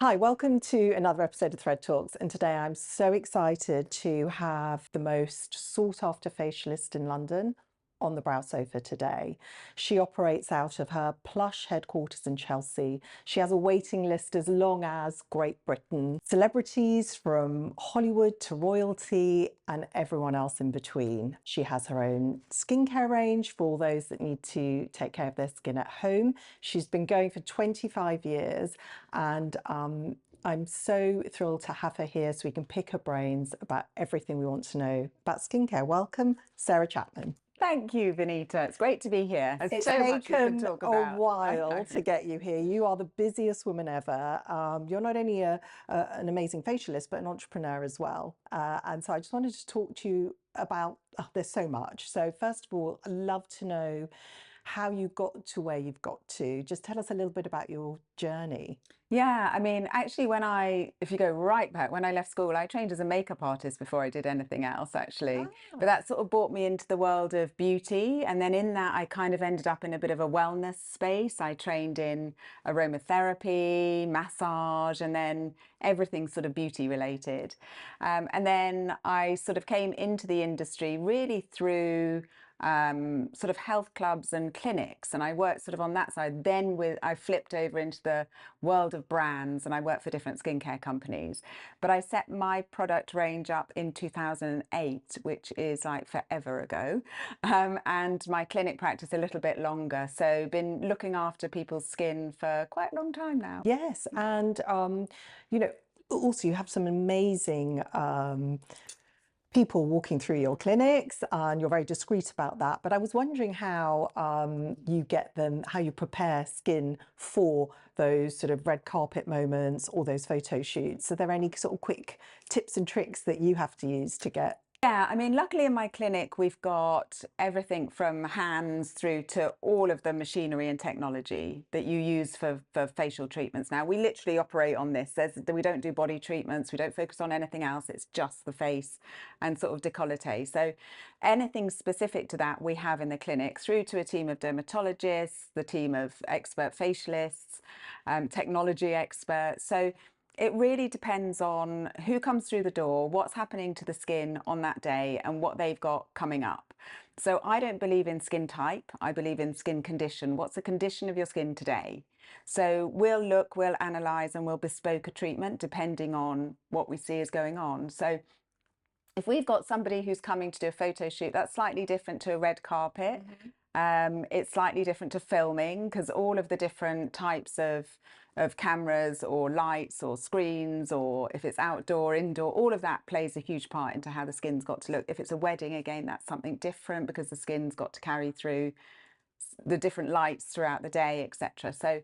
Hi, welcome to another episode of Thread Talks. And today I'm so excited to have the most sought after facialist in London on the Brow Sofa today. She operates out of her plush headquarters in Chelsea. She has a waiting list as long as Great Britain. Celebrities from Hollywood to royalty and everyone else in between. She has her own skincare range for all those that need to take care of their skin at home. She's been going for 25 years and I'm so thrilled to have her here so we can pick her brains about everything we want to know about skincare. Welcome, Sarah Chapman. Thank you, Vanita. It's great to be here. There's It's so much we could taken talk a about. while to get you here. You are the busiest woman ever. You're not only an amazing facialist, but an entrepreneur as well. And so I just wanted to talk to you about, there's so much. So first of all, I'd love to know how you got to where you've got to. Just tell us a little bit about your journey. Yeah, I mean, actually, if you go right back, when I left school, I trained as a makeup artist before I did anything else, actually. But that sort of brought me into the world of beauty. And then in that, I kind of ended up in a bit of a wellness space. I trained in aromatherapy, massage, and then everything sort of beauty related. And then I sort of came into the industry really through sort of health clubs and clinics, and I worked sort of on that side. Then I flipped over into the world of brands, and I worked for different skincare companies. But I set my product range up in 2008, which is like forever ago, and my clinic practice a little bit longer. So been looking after people's skin for quite a long time now. Yes, and you know, also you have some amazing people walking through your clinics, and you're very discreet about that. But I was wondering how you get them, how you prepare skin for those sort of red carpet moments or those photo shoots. Are there any sort of quick tips and tricks that you have to use to get? Yeah, I mean, luckily in my clinic, we've got everything from hands through to all of the machinery and technology that you use for facial treatments. Now, we literally operate on this. We don't do body treatments. We don't focus on anything else. It's just the face and sort of décolleté. So anything specific to that we have in the clinic, through to a team of dermatologists, the team of expert facialists, technology experts. So it really depends on who comes through the door, what's happening to the skin on that day, and what they've got coming up. So I don't believe in skin type. I believe in skin condition. What's the condition of your skin today? So we'll analyze, and we'll bespoke a treatment depending on what we see is going on. So if we've got somebody who's coming to do a photo shoot, that's slightly different to a red carpet. It's slightly different to filming, because all of the different types of cameras or lights or screens, or if it's outdoor, indoor, all of that plays a huge part into how the skin's got to look. If it's a wedding, again, that's something different, because the skin's got to carry through the different lights throughout the day, etc. So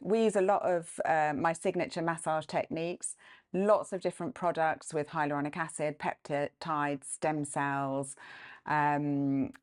we use a lot of my signature massage techniques, lots of different products with hyaluronic acid, peptides, stem cells.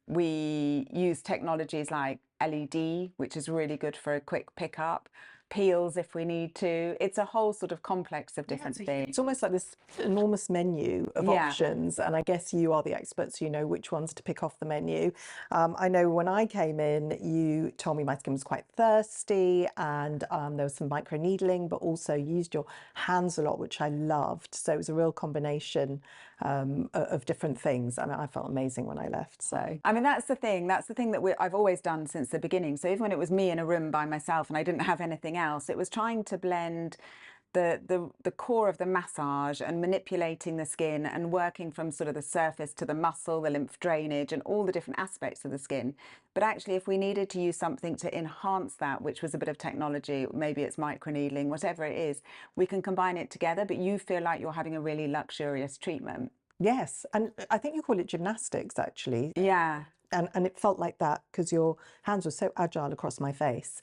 We use technologies like LED, which is really good for a quick pickup, peels if we need to. It's a whole sort of complex of different things. It's almost like this enormous menu of options, and I guess you are the experts, you know which ones to pick off the menu. I know when I came in, you told me my skin was quite thirsty, and there was some micro needling, but also used your hands a lot, which I loved. So it was a real combination of different things. I mean, I felt amazing when I left. So I mean, that's the thing that I've always done since the beginning. So even when it was me in a room by myself and I didn't have anything else, it was trying to blend the core of the massage and manipulating the skin and working from sort of the surface to the muscle, the lymph drainage, and all the different aspects of the skin. But actually, if we needed to use something to enhance that, which was a bit of technology, maybe it's microneedling, whatever it is, we can combine it together, but you feel like you're having a really luxurious treatment. yes, and I think you call it gymnastics actually. Yeah. And it felt like that because your hands were so agile across my face.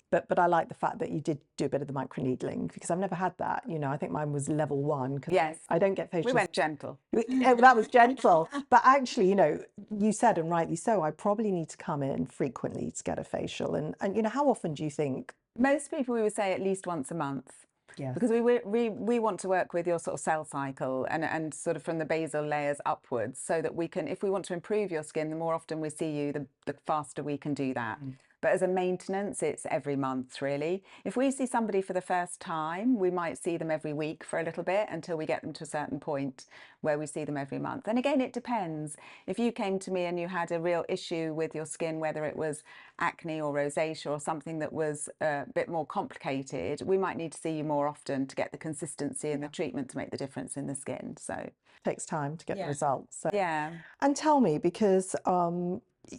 But I like the fact that you did do a bit of the microneedling, because I've never had that. You know, I think mine was level 1. Yes. I don't get facials. We went gentle. That was gentle. But actually, you know, you said, and rightly so, I probably need to come in frequently to get a facial. And you know, how often do you think? Most people, we would say at least once a month. Yeah. Because we want to work with your sort of cell cycle and sort of from the basal layers upwards, so that we can, if we want to improve your skin, the more often we see you, the faster we can do that. But as a maintenance, it's every month, really. If we see somebody for the first time, we might see them every week for a little bit until we get them to a certain point where we see them every month. And again, it depends. If you came to me and you had a real issue with your skin, whether it was acne or rosacea or something that was a bit more complicated, we might need to see you more often to get the consistency and the treatment to make the difference in the skin. So Takes time to get the yeah. results. So. Yeah. And tell me, because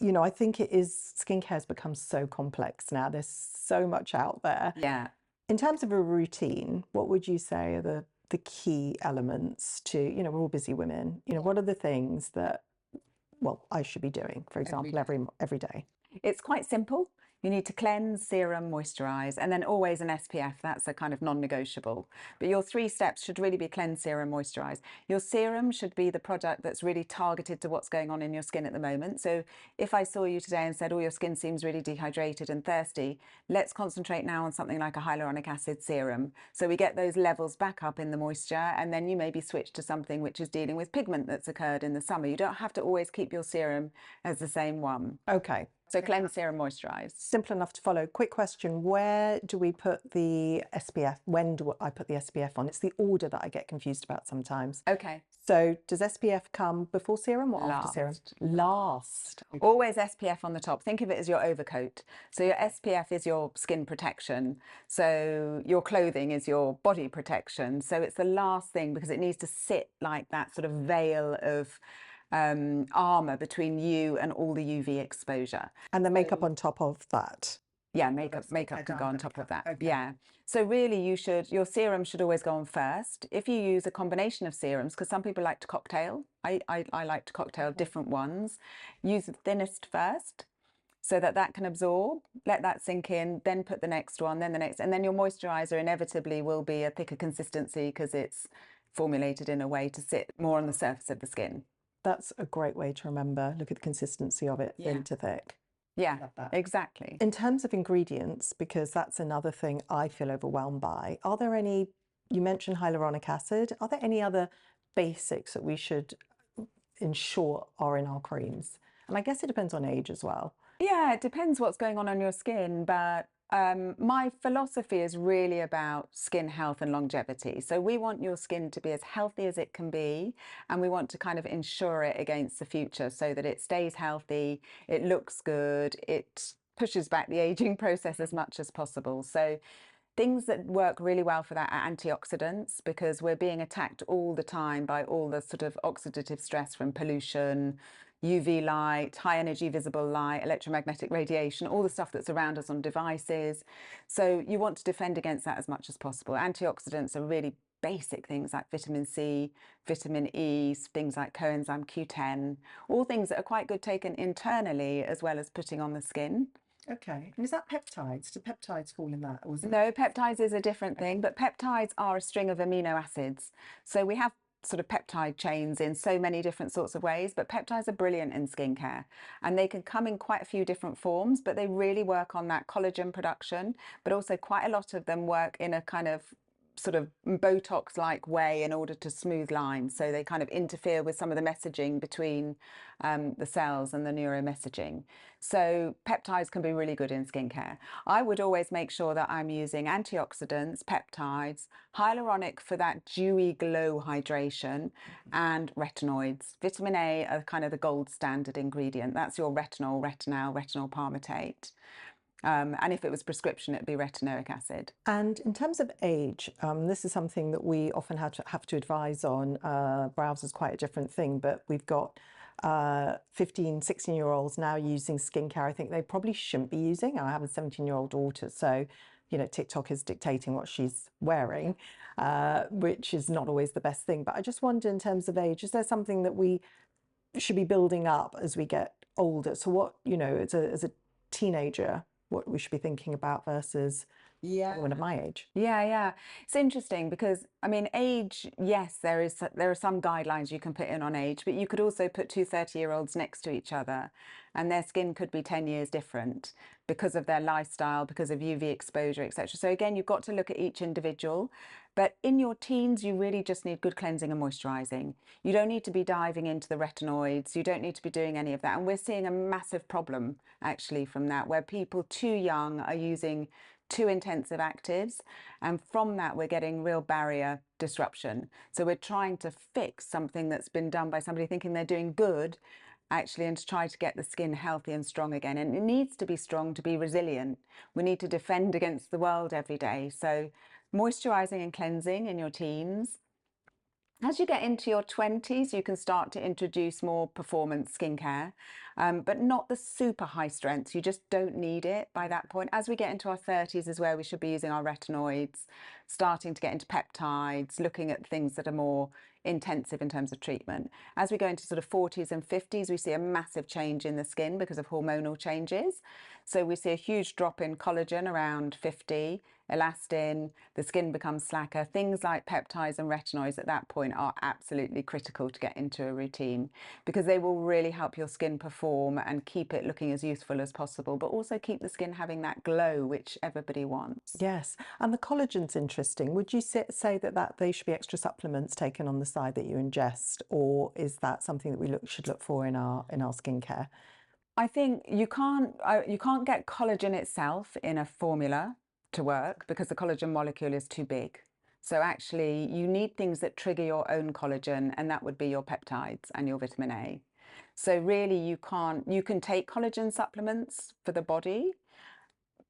you know, I think skincare has become so complex now. There's so much out there. Yeah. In terms of a routine, what would you say are the key elements to, you know, we're all busy women. You know, what are the things that, well, I should be doing, for example, every day? It's quite simple. You need to cleanse, serum, moisturize, and then always an SPF. That's a kind of non-negotiable. But your 3 steps should really be cleanse, serum, moisturize. Your serum should be the product that's really targeted to what's going on in your skin at the moment. So if I saw you today and said, oh, your skin seems really dehydrated and thirsty, let's concentrate now on something like a hyaluronic acid serum. So we get those levels back up in the moisture, and then you maybe switch to something which is dealing with pigment that's occurred in the summer. You don't have to always keep your serum as the same one. Okay. So cleanse, serum, moisturize. Simple enough to follow. Quick question, where do we put the SPF? When do I put the SPF on? It's the order that I get confused about sometimes. Okay. So does SPF come before serum or after serum? Last. Okay. Always SPF on the top. Think of it as your overcoat. So your SPF is your skin protection. So your clothing is your body protection. So it's the last thing because it needs to sit like that sort of veil of armor between you and all the UV exposure. And the makeup on top of that. Yeah, makeup can go on top of that. Okay. Yeah. So really your serum should always go on first. If you use a combination of serums, because some people like to cocktail, I like to cocktail different ones, use the thinnest first so that can absorb, let that sink in, then put the next one, then the next, and then your moisturizer inevitably will be a thicker consistency because it's formulated in a way to sit more on the surface of the skin. That's a great way to remember. Look at the consistency of it, thin to thick. Yeah, exactly. In terms of ingredients, because that's another thing I feel overwhelmed by, are there any, you mentioned hyaluronic acid, are there any other basics that we should ensure are in our creams? And I guess it depends on age as well. Yeah, it depends what's going on your skin, but my philosophy is really about skin health and longevity. So we want your skin to be as healthy as it can be, and we want to kind of insure it against the future so that it stays healthy, it looks good, it pushes back the aging process as much as possible. So things that work really well for that are antioxidants, because we're being attacked all the time by all the sort of oxidative stress from pollution, UV light, high energy visible light, electromagnetic radiation, all the stuff that's around us on devices. So you want to defend against that as much as possible. Antioxidants are really basic things like vitamin C, vitamin E, things like coenzyme Q10, all things that are quite good taken internally as well as putting on the skin. Okay. And is that peptides? Do peptides fall in that? Or is it... No, peptides is a different thing, but peptides are a string of amino acids. So we have sort of peptide chains in so many different sorts of ways, but peptides are brilliant in skincare, and they can come in quite a few different forms, but they really work on that collagen production, but also quite a lot of them work in a kind of sort of Botox-like way in order to smooth lines. So they kind of interfere with some of the messaging between the cells and the neuromessaging. So peptides can be really good in skincare. I would always make sure that I'm using antioxidants, peptides, hyaluronic for that dewy glow hydration, and retinoids. Vitamin A are kind of the gold standard ingredient. That's your retinol, retinol palmitate. And if it was prescription, it'd be retinoic acid. And in terms of age, this is something that we often have to advise on. Brows is quite a different thing, but we've got 15, 16-year-olds now using skincare. I think they probably shouldn't be using. I have a 17-year-old daughter, so you know, TikTok is dictating what she's wearing, which is not always the best thing. But I just wonder, in terms of age, is there something that we should be building up as we get older? So what, you know, as a teenager, what we should be thinking about versus a woman of my age. Yeah, yeah. It's interesting because I mean, age, yes, there are some guidelines you can put in on age, but you could also put two 30-year-olds next to each other and their skin could be 10 years different because of their lifestyle, because of UV exposure, etc. So again, you've got to look at each individual. But in your teens, you really just need good cleansing and moisturizing. You don't need to be diving into the retinoids. You don't need to be doing any of that. And we're seeing a massive problem actually from that, where people too young are using too intensive actives, and from that we're getting real barrier disruption. So we're trying to fix something that's been done by somebody thinking they're doing good actually, and to try to get the skin healthy and strong again. And it needs to be strong to be resilient. We need to defend against the world every day. So moisturizing and cleansing in your teens. As you get into your 20s, you can start to introduce more performance skincare, but not the super high strengths. You just don't need it by that point. As we get into our 30s is where we should be using our retinoids, starting to get into peptides, looking at things that are more intensive in terms of treatment. As we go into sort of 40s and 50s, we see a massive change in the skin because of hormonal changes. So we see a huge drop in collagen around 50, elastin, the skin becomes slacker. Things like peptides and retinoids at that point are absolutely critical to get into a routine because they will really help your skin perform and keep it looking as youthful as possible, but also keep the skin having that glow which everybody wants. Yes, and the collagen's interesting. Would you say that they should be extra supplements taken on the side that you ingest, or is that something that we should look for in our skincare? I think you can't get collagen itself in a formula to work because the collagen molecule is too big. So actually, you need things that trigger your own collagen, and that would be your peptides and your vitamin A. So really, you can take collagen supplements for the body.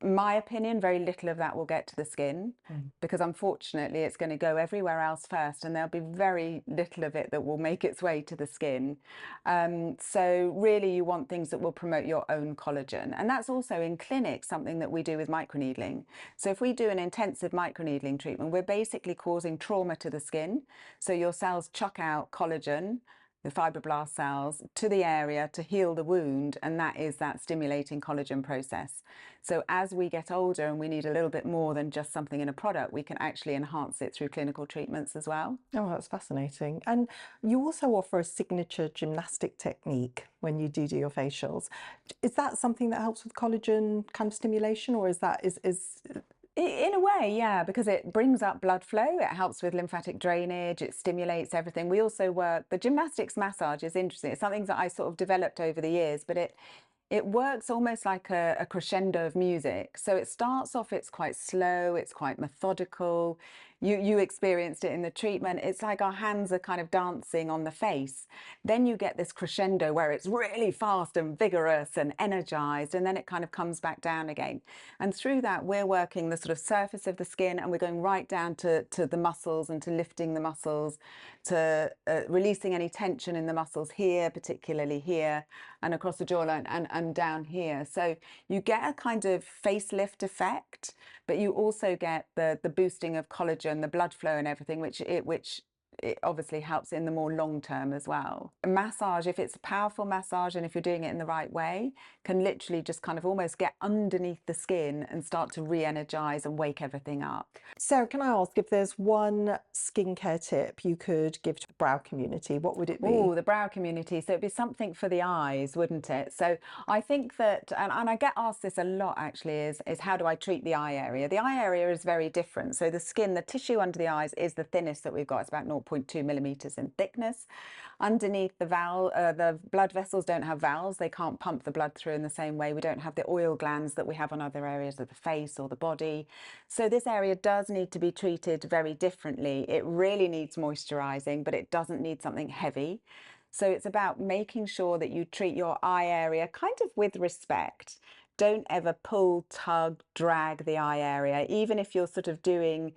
My opinion, very little of that will get to the skin because unfortunately it's going to go everywhere else first, and there'll be very little of it that will make its way to the skin. So really you want things that will promote your own collagen. And that's also in clinic something that we do with microneedling. So if we do an intensive microneedling treatment, we're basically causing trauma to the skin. So your cells chuck out collagen, the fibroblast cells, to the area to heal the wound, and that is that stimulating collagen process. So as we get older and we need a little bit more than just something in a product, we can actually enhance it through clinical treatments as well. Oh, that's fascinating. And you also offer a signature gymnastic technique when you do your facials. Is that something that helps with collagen kind of stimulation, or is that is In a way, yeah, because it brings up blood flow, it helps with lymphatic drainage, it stimulates everything. We also work, the gymnastics massage is interesting. It's something that I sort of developed over the years, but it works almost like a crescendo of music. So it starts off, it's quite slow, it's quite methodical. You experienced it in the treatment. It's like our hands are kind of dancing on the face. Then you get this crescendo where it's really fast and vigorous and energized, and then it kind of comes back down again. And through that, we're working the sort of surface of the skin, and we're going right down to the muscles and to lifting the muscles, to releasing any tension in the muscles here, particularly here, and across the jawline and down here. So you get a kind of facelift effect, but you also get the boosting of collagen, the blood flow and everything, which it obviously helps in the more long term as well. A massage, if it's a powerful massage and if you're doing it in the right way, can literally just kind of almost get underneath the skin and start to re-energize and wake everything up. Sarah, can I ask if there's one skincare tip you could give to the brow community, what would it be? Oh, the brow community. So it'd be something for the eyes, wouldn't it? So I think that, and I get asked this a lot actually, is how do I treat the eye area? The eye area is very different. So the skin, the tissue under the eyes is the thinnest that we've got. It's about 0.2 millimeters in thickness. Underneath the blood vessels don't have valves. They can't pump the blood through in the same way. We don't have the oil glands that we have on other areas of the face or the body. So this area does need to be treated very differently. It really needs moisturizing, but it doesn't need something heavy. So it's about making sure that you treat your eye area kind of with respect. Don't ever pull, tug, drag the eye area, even if you're sort of doing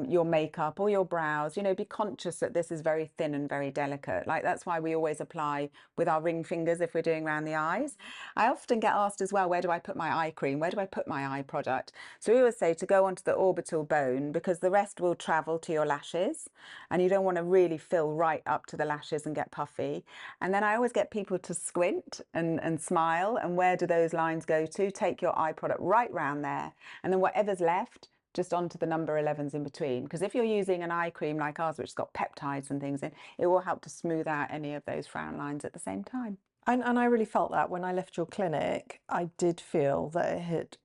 your makeup or your brows, you know, be conscious that this is very thin and very delicate. Like that's why we always apply with our ring fingers if we're doing around the eyes. I often get asked as well, where do I put my eye cream? Where do I put my eye product? So we always say to go onto the orbital bone, because the rest will travel to your lashes and you don't want to really fill right up to the lashes and get puffy. And then I always get people to squint and smile. And where do those lines go to? Take your eye product right round there. And then whatever's left, just onto the number 11s in between. Because if you're using an eye cream like ours, which has got peptides and things in, it will help to smooth out any of those frown lines at the same time. And I really felt that when I left your clinic, I did feel that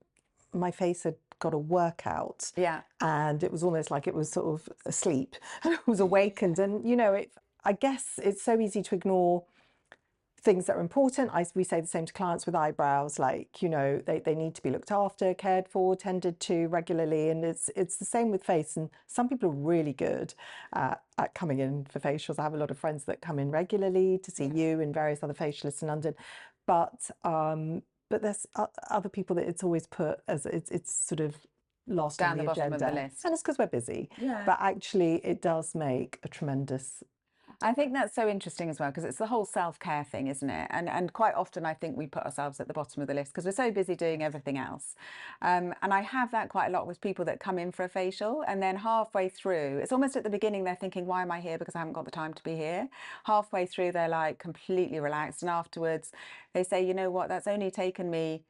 my face had got a workout. Yeah. And it was almost like it was sort of asleep and it was awakened. And, you know, I guess it's so easy to ignore things that are important. We say the same to clients with eyebrows, like, you know, they need to be looked after, cared for, tended to regularly. And it's the same with face. And some people are really good at coming in for facials. I have a lot of friends that come in regularly to see you and various other facialists in London. But there's other people that it's always put as it's sort of last Down on the the bottom agenda. of the list. And it's because we're busy. Yeah. But actually, it does make a tremendous. I think that's so interesting as well, because it's the whole self-care thing, isn't it? And quite often I think we put ourselves at the bottom of the list because we're so busy doing everything else. And I have that quite a lot with people that come in for a facial, and then halfway through, it's almost at the beginning they're thinking, why am I here? Because I haven't got the time to be here. Halfway through, they're like completely relaxed. And afterwards they say, you know what, that's only taken me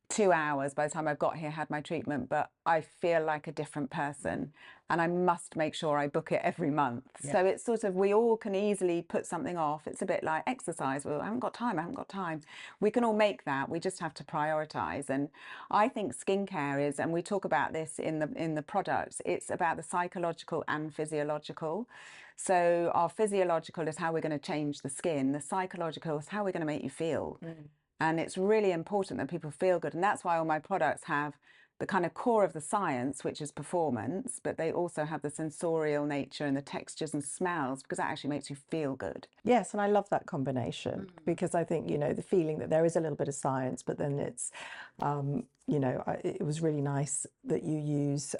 2 hours by the time I've got here, had my treatment, but I feel like a different person and I must make sure I book it every month. Yeah. So it's sort of, we all can easily put something off. It's a bit like exercise. Well, I haven't got time. We can all make that. We just have to prioritize. And I think skincare is, and we talk about this in the products, it's about the psychological and physiological. So our physiological is how we're going to change the skin. The psychological is how we're going to make you feel. And it's really important that people feel good. And that's why all my products have the kind of core of the science, which is performance, but they also have the sensorial nature and the textures and smells, because that actually makes you feel good. Yes, and I love that combination because I think, you know, the feeling that there is a little bit of science, but then it's, you know, it was really nice that you use,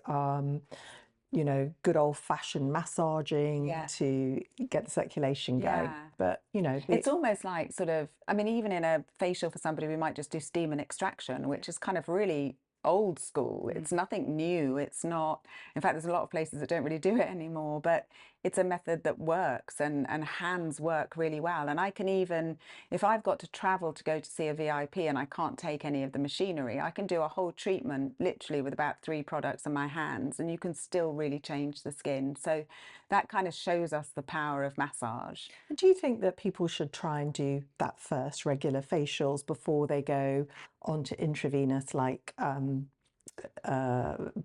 you know, good old-fashioned massaging to get the circulation going. But, you know, it's almost like sort of, I mean, even in a facial for somebody, we might just do steam and extraction, which is kind of really old school. It's nothing new. It's not, in fact, there's a lot of places that don't really do it anymore, but it's a method that works, and hands work really well. And I can even, if I've got to travel to go to see a VIP and I can't take any of the machinery, I can do a whole treatment literally with about 3 products in my hands, and you can still really change the skin. So that kind of shows us the power of massage. Do you think that people should try and do that first, regular facials, before they go on to intravenous, like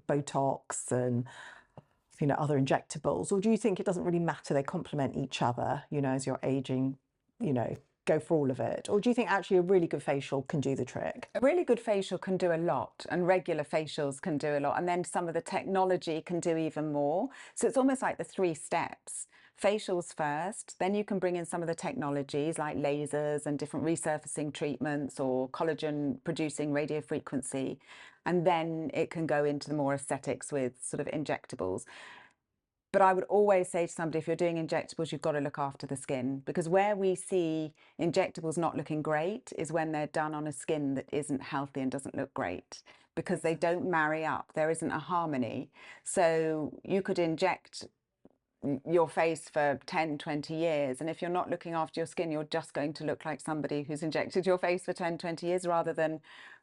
Botox and, you know, other injectables? Or do you think it doesn't really matter, they complement each other, you know, as you're aging, you know, go for all of it? Or do you think actually a really good facial can do the trick? A really good facial can do a lot, and regular facials can do a lot, and then some of the technology can do even more. So it's almost like the 3 steps. Facials first, then you can bring in some of the technologies like lasers and different resurfacing treatments or collagen producing radiofrequency, and then it can go into the more aesthetics with sort of injectables. But I would always say to somebody, if you're doing injectables, you've got to look after the skin, because where we see injectables not looking great is when they're done on a skin that isn't healthy and doesn't look great, because they don't marry up. There isn't a harmony. So you could inject your face for 10, 20 years, and if you're not looking after your skin, you're just going to look like somebody who's injected your face for 10, 20 years, rather than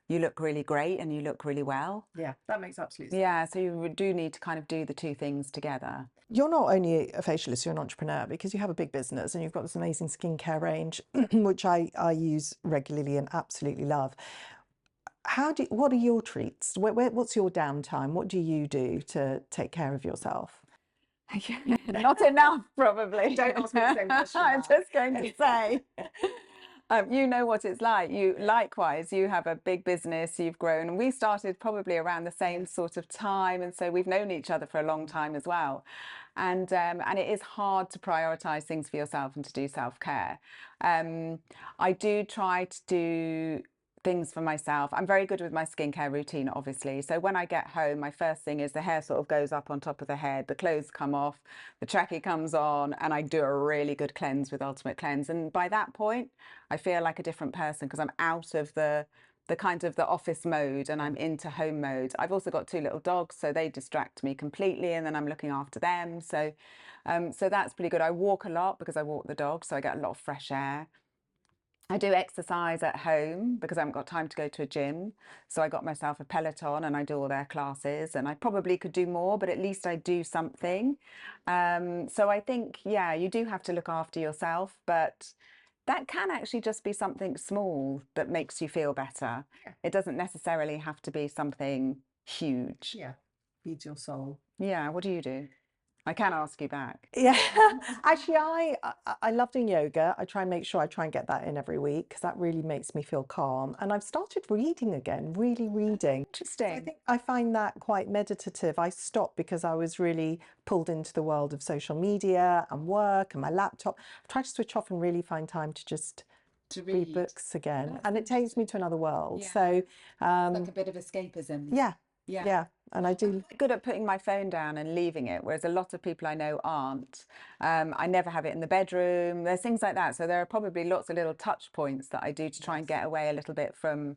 you look really great and you look really well. Yeah, that makes absolute sense. Yeah, so you do need to kind of do the 2 things together. You're not only a facialist, you're an entrepreneur, because you have a big business and you've got this amazing skincare range, which I use regularly and absolutely love. What are your treats? What's your downtime? What do you do to take care of yourself? Not enough, probably. Don't ask me the same question. I'm just going to say, you know what it's like. Likewise, you have a big business, you've grown, and we started probably around the same sort of time, and so we've known each other for a long time as well. And it is hard to prioritize things for yourself and to do self-care. I do try to do things for myself. I'm very good with my skincare routine, obviously. So when I get home, my first thing is the hair sort of goes up on top of the head, the clothes come off, the trackie comes on, and I do a really good cleanse with Ultimate Cleanse. And by that point, I feel like a different person because I'm out of the kind of the office mode and I'm into home mode. I've also got 2 little dogs, so they distract me completely, and then I'm looking after them. So that's pretty good. I walk a lot because I walk the dog, so I get a lot of fresh air. I do exercise at home because I haven't got time to go to a gym. So I got myself a Peloton and I do all their classes, and I probably could do more, but at least I do something. So I think, yeah, you do have to look after yourself, but that can actually just be something small that makes you feel better. Yeah. It doesn't necessarily have to be something huge. Yeah, feeds your soul. Yeah, what do you do? I can ask you back. Yeah, actually, I love doing yoga. I try and make sure I try and get that in every week because that really makes me feel calm. And I've started reading again, really reading. So I Interesting. think I find that quite meditative. I stopped because I was really pulled into the world of social media and work and my laptop. I've tried to switch off and really find time to just read books again, and it takes me to another world. Yeah. So, Like a bit of escapism. yeah, Yeah. yeah, and I do. Good at putting my phone down and leaving it, whereas a lot of people I know aren't. I never have it in the bedroom. There's things like that. So there are probably lots of little touch points that I do to try and get away a little bit from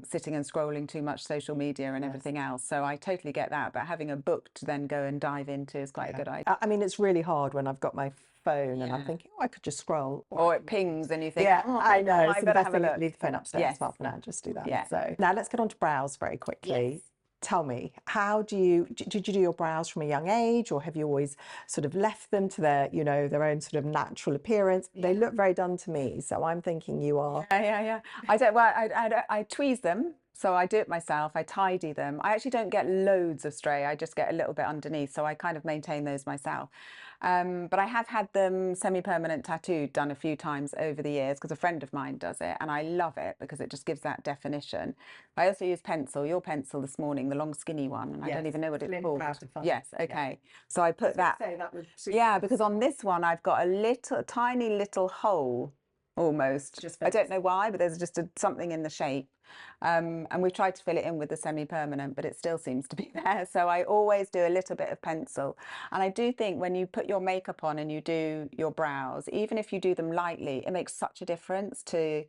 sitting and scrolling too much social media and everything else. So I totally get that. But having a book to then go and dive into is quite a good idea. I mean, it's really hard when I've got my phone and I'm thinking, oh, I could just scroll. Or it pings and you think, Yeah, oh, I know. I It's the better best have a thing. look. Leave the phone upstairs. Yes. Well, for now, just do that. Yeah. So now let's get on to brows very quickly. Tell me, how did you do your brows from a young age, or have you always sort of left them to their, their own sort of natural appearance? They look very done to me, so I'm thinking you are. Yeah. I don't. Well, I tweeze them, so I do it myself. I tidy them. I actually don't get loads of stray. I just get a little bit underneath, so I kind of maintain those myself. But I have had them semi-permanent tattooed done a few times over the years because a friend of mine does it, and I love it because it just gives that definition. I also use pencil, your pencil this morning, the long skinny one, and I don't even know what it's called. Yes, okay. So I put that. Yeah, because on this one I've got a tiny little hole almost. I don't know why, but there's just something in the shape. And we've tried to fill it in with the semi-permanent, but it still seems to be there. So I always do a little bit of pencil. And I do think when you put your makeup on and you do your brows, even if you do them lightly, it makes such a difference to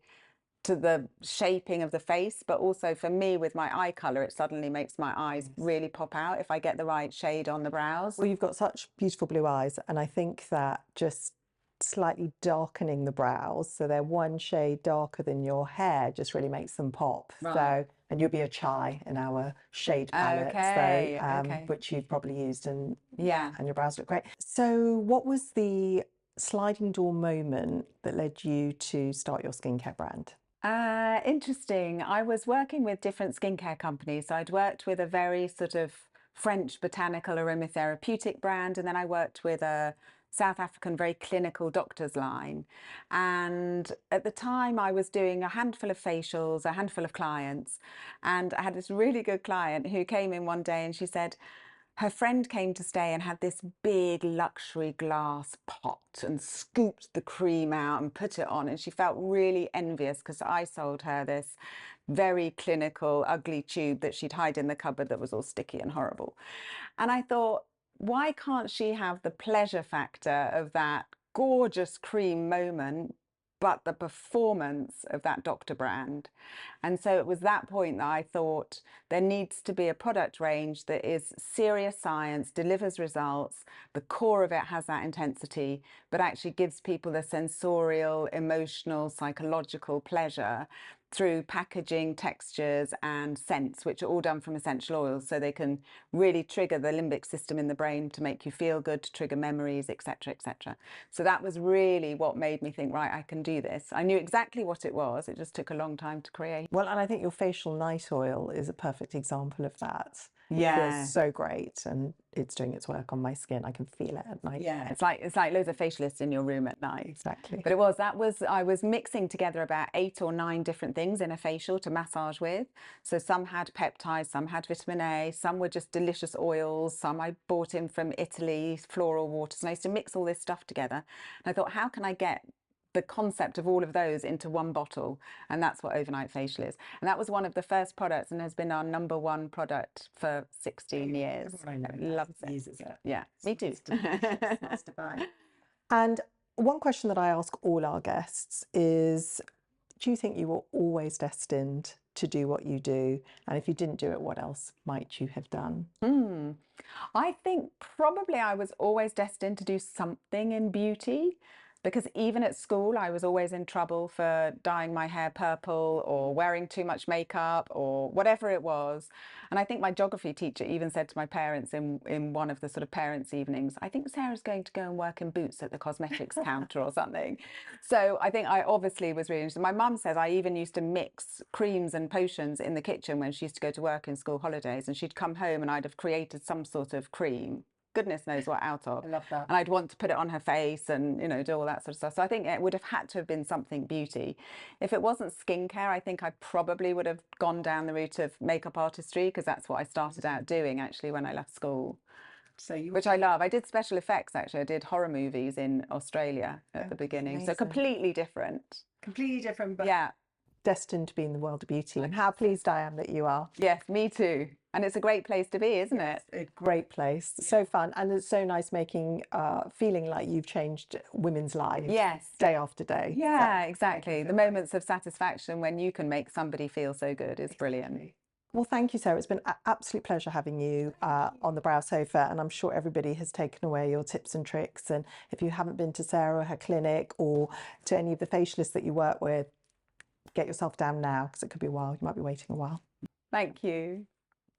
the shaping of the face. But also for me, with my eye color, it suddenly makes my eyes really pop out if I get the right shade on the brows. Well, you've got such beautiful blue eyes, and I think that just slightly darkening the brows so they're one shade darker than your hair just really makes them pop. So, and you'll be a chai in our shade palette, which you've probably used, and your brows look great. So what was the sliding door moment that led you to start your skincare brand? Interesting. I was working with different skincare companies. So I'd worked with a very sort of French botanical aromatherapeutic brand, and then I worked with a South African very clinical doctor's line. And at the time I was doing a handful of facials, a handful of clients, and I had this really good client who came in one day and she said her friend came to stay and had this big luxury glass pot and scooped the cream out and put it on, and she felt really envious because I sold her this very clinical ugly tube that she'd hide in the cupboard that was all sticky and horrible. And I thought, why can't she have the pleasure factor of that gorgeous cream moment, but the performance of that doctor brand? And so it was that point that I thought there needs to be a product range that is serious science, delivers results, the core of it has that intensity, but actually gives people the sensorial, emotional, psychological pleasure through packaging, textures, and scents, which are all done from essential oils, so they can really trigger the limbic system in the brain to make you feel good, to trigger memories, etc., etc. So that was really what made me think, right, I can do this. I knew exactly what it was. It just took a long time to create. Well, and I think your facial night oil is a perfect example of that. Yeah. It feels so great, and it's doing its work on my skin. I can feel it at night. Yeah, it's like loads of facialists in your room at night. Exactly. But I was mixing together about 8 or 9 different things in a facial to massage with. So some had peptides, some had vitamin A, some were just delicious oils, some I bought in from Italy, floral waters. And I used to mix all this stuff together. And I thought, how can I get the concept of all of those into one bottle, and that's what Overnight Facial is. And that was one of the first products and has been our #1 product for 16 years. Loves it. Uses it. Yeah, me too. Nice to buy. And one question that I ask all our guests is, do you think you were always destined to do what you do? And if you didn't do it, what else might you have done? I think probably I was always destined to do something in beauty, because even at school I was always in trouble for dyeing my hair purple or wearing too much makeup or whatever it was. And I think my geography teacher even said to my parents in one of the sort of parents' evenings, I think Sarah's going to go and work in Boots at the cosmetics counter or something. So I think I obviously was really interested. My mum says I even used to mix creams and potions in the kitchen when she used to go to work in school holidays, and she'd come home and I'd have created some sort of cream, goodness knows what out of. I love that. And I'd want to put it on her face and, you know, do all that sort of stuff. So I think it would have had to have been something beauty. If it wasn't skincare, I think I probably would have gone down the route of makeup artistry, because that's what I started out doing actually when I left school. So you, which I love. I did special effects actually. I did horror movies in Australia at the beginning. amazing. So completely different. Completely different, but Yeah. destined to be in the world of beauty. And how pleased I am that you are. Yes, me too. And it's a great place to be, isn't it? A great place. So fun. And it's so nice making, feeling like you've changed women's lives. Yes. Day after day. Yeah, exactly. The moments of satisfaction when you can make somebody feel so good is brilliant. Well, thank you, Sarah. It's been an absolute pleasure having you on the Brow Sofa, and I'm sure everybody has taken away your tips and tricks. And if you haven't been to Sarah, her clinic, or to any of the facialists that you work with, get yourself down now, because it could be a while. You might be waiting a while. Thank you.